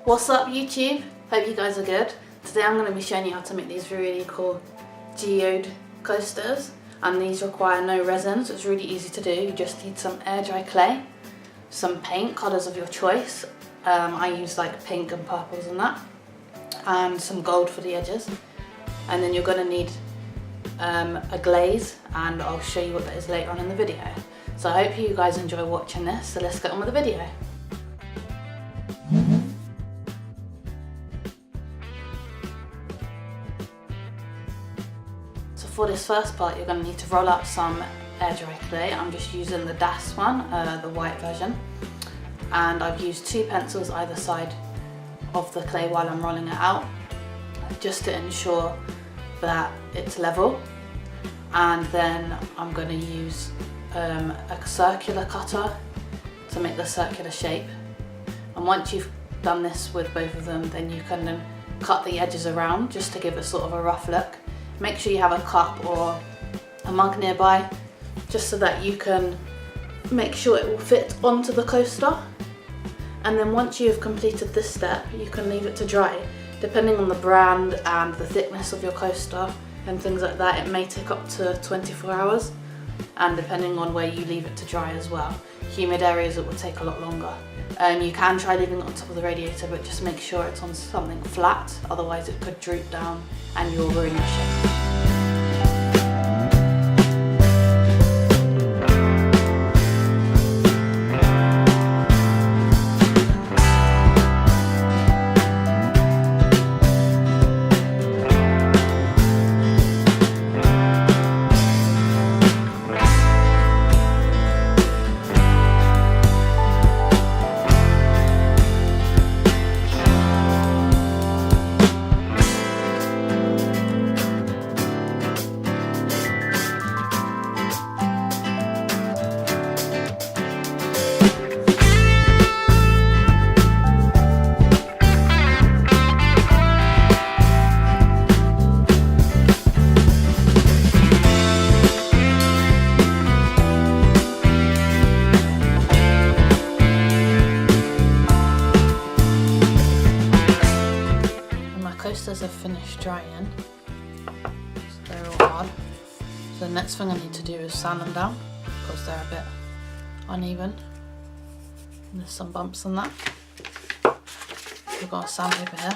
What's up YouTube? Hope you guys are good. Today I'm going to be showing you how to make these really cool geode coasters, and these require no resin, so it's really easy to do. You just need some air dry clay, some paint, colours of your choice. I use like pink and purples and that, and some gold for the edges. And then you're going to need a glaze, and I'll show you what that is later on in the video. So I hope you guys enjoy watching this, so let's get on with the video. So for this first part you're going to need to roll out some air dry clay. I'm just using the DAS one, the white version, and I've used 2 pencils either side of the clay while I'm rolling it out, just to ensure that it's level. And then I'm going to use a circular cutter to make the circular shape, and once you've done this with both of them, then you can then cut the edges around just to give it sort of a rough look. Make sure you have a cup or a mug nearby, just so that you can make sure it will fit onto the coaster. And then once you've completed this step, you can leave it to dry. Depending on the brand and the thickness of your coaster and things like that, it may take up to 24 hours, and depending on where you leave it to dry as well. Humid areas, it will take a lot longer. You can try leaving it on top of the radiator, but just make sure it's on something flat, otherwise it could droop down and you'll ruin your shape. Coasters have finished drying, so they're all hard. So the next thing I need to do is sand them down, because they're a bit uneven and there's some bumps in that. We've got a sandpaper here.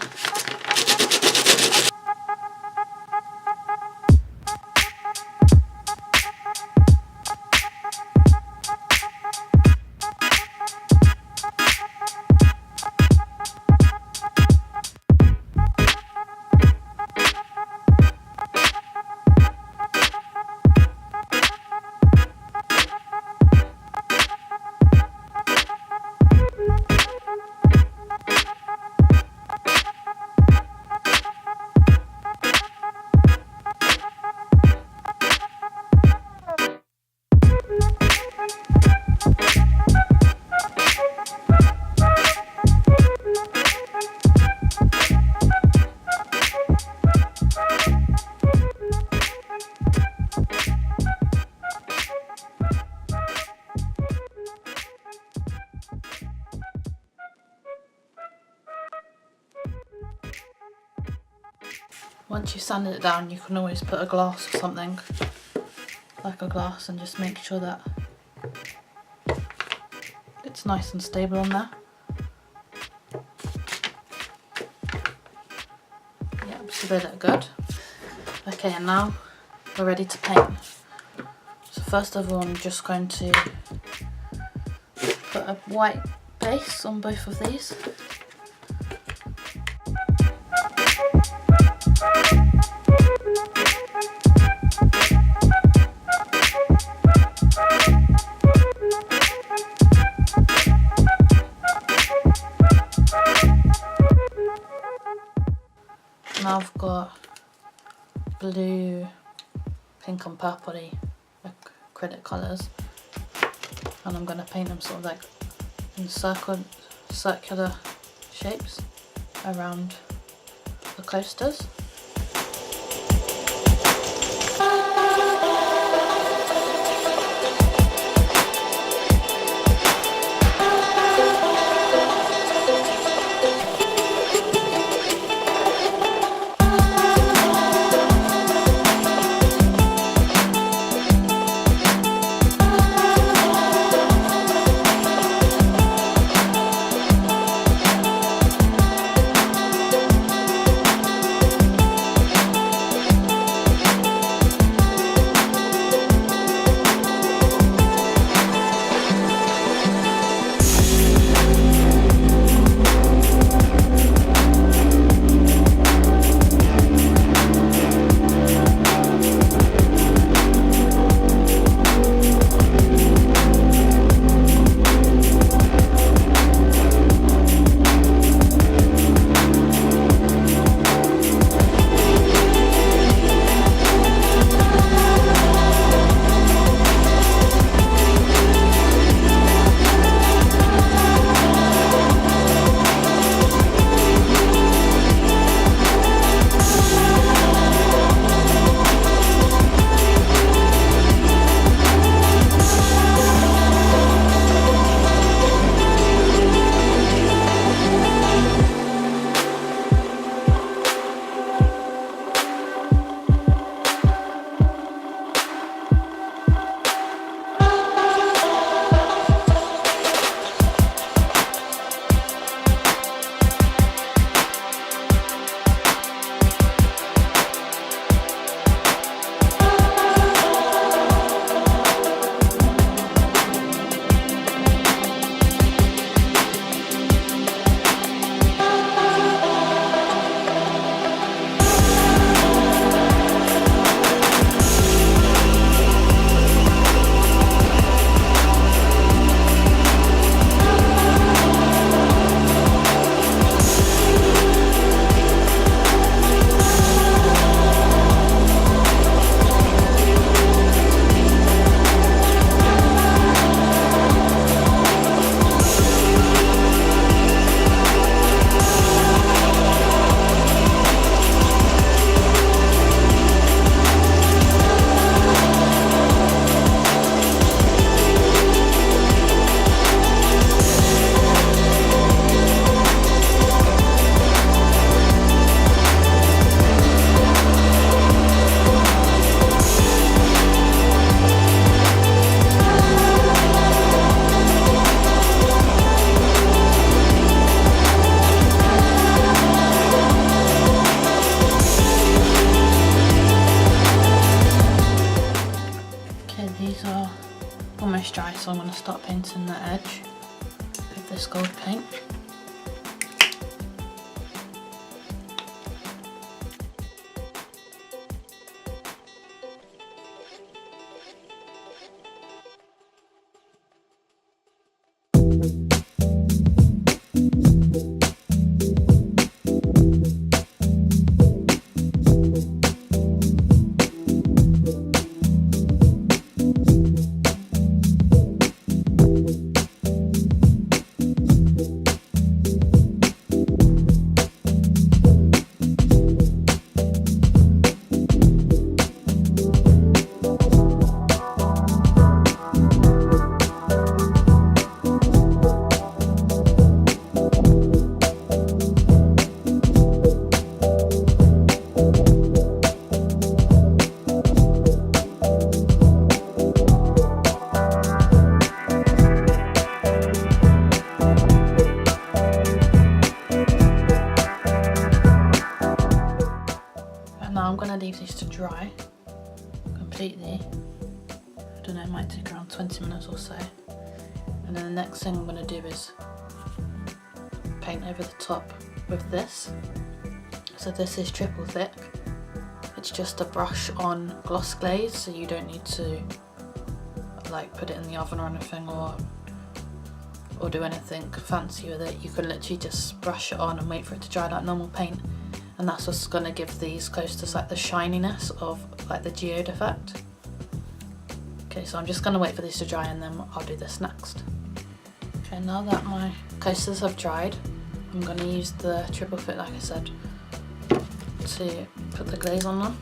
Once you've sanded it down, you can always put a glass or something, like a glass, and just make sure that it's nice and stable on there. Yep, so they look good. Okay, and now we're ready to paint. So first of all, I'm just going to put a white base on both of these. Now I've got blue, pink and purpley acrylic colours, and I'm going to paint them sort of like in circular shapes around the coasters. to start painting the edge with this gold paint. Now I'm going to leave these to dry completely. I don't know, it might take around 20 minutes or so. And then the next thing I'm going to do is paint over the top with this. So this is triple thick. It's just a brush on gloss glaze, so you don't need to like put it in the oven or anything or do anything fancy with it. You can literally just brush it on and wait for it to dry like normal paint. And that's what's going to give these coasters like the shininess of like the geode effect. Okay, so I'm just going to wait for these to dry and then I'll do this next. Okay, now that my coasters have dried, I'm going to use the triple thick, like I said, to put the glaze on them.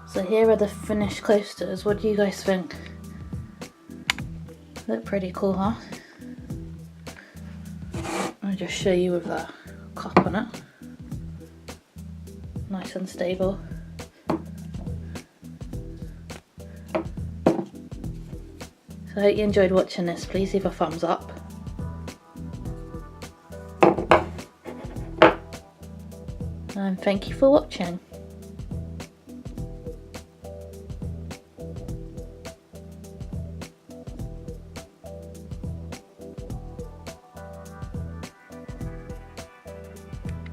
So here are the finished coasters. What do you guys think? Look pretty cool, huh? I'll just show you with the cup on it. Nice and stable. So I hope you enjoyed watching this. Please leave a thumbs up. And thank you for watching.